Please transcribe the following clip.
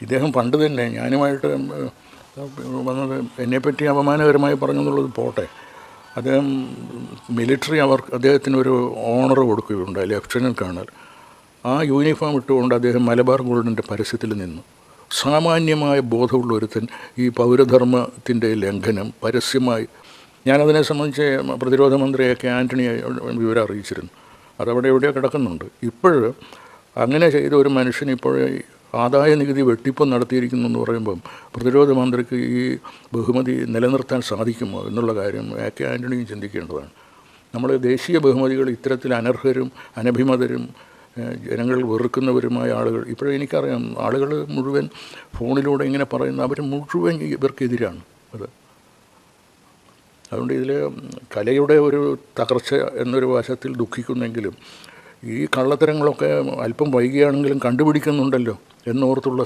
ഇദ്ദേഹം പണ്ട് തന്നെ ഞാനുമായിട്ട് വന്നത് എന്നെപ്പറ്റി അപമാനകരമായി പറഞ്ഞെന്നുള്ളത് പോട്ടെ, അദ്ദേഹം മിലിറ്ററി അദ്ദേഹത്തിനൊരു ഓണർ കൊടുക്കുകയുണ്ടായി, ലഫ്റ്റനൻറ്റ് കേണൽ. ആ യൂണിഫോം ഇട്ടുകൊണ്ട് അദ്ദേഹം മലബാർ ഗോൾഡിൻ്റെ പരസ്യത്തിൽ നിന്നു. സാമാന്യമായ ബോധമുള്ള ഒരുത്തൻ ഈ പൗരധർമ്മത്തിൻ്റെ ലംഘനം പരസ്യമായി, ഞാനതിനെ സംബന്ധിച്ച് പ്രതിരോധ മന്ത്രിയൊക്കെ ആൻ്റണിയെ വിവരം അറിയിച്ചിരുന്നു. അതവിടെ എവിടെയോ കിടക്കുന്നുണ്ട്. ഇപ്പോഴും അങ്ങനെ ചെയ്ത ഒരു മനുഷ്യൻ ഇപ്പോൾ ആദായ നികുതി വെട്ടിപ്പ് നടത്തിയിരിക്കുന്നു എന്ന് പറയുമ്പം പ്രതിരോധ മന്ത്രിക്ക് ഈ ബഹുമതി നിലനിർത്താൻ സാധിക്കുമോ എന്നുള്ള കാര്യം എ.കെ. ആൻ്റണിയും ചിന്തിക്കേണ്ടതാണ്. നമ്മൾ ദേശീയ ബഹുമതികൾ ഇത്തരത്തിൽ അനർഹരും അനഭിമതരും ജനങ്ങൾ വെറുക്കുന്നവരുമായ ആളുകൾ, ഇപ്പോഴും എനിക്കറിയാം ആളുകൾ മുഴുവൻ ഫോണിലൂടെ ഇങ്ങനെ പറയുന്ന അവർ മുഴുവൻ ഇവർക്കെതിരാണ്. അതുകൊണ്ട് ഇതിൽ കലയുടെ ഒരു തകർച്ച എന്നൊരു വശത്തിൽ ദുഃഖിക്കുന്നെങ്കിലും ഈ കള്ളത്തരങ്ങളൊക്കെ അല്പം വൈകിയാണെങ്കിലും കണ്ടുപിടിക്കുന്നുണ്ടല്ലോ എന്നോർത്തുള്ള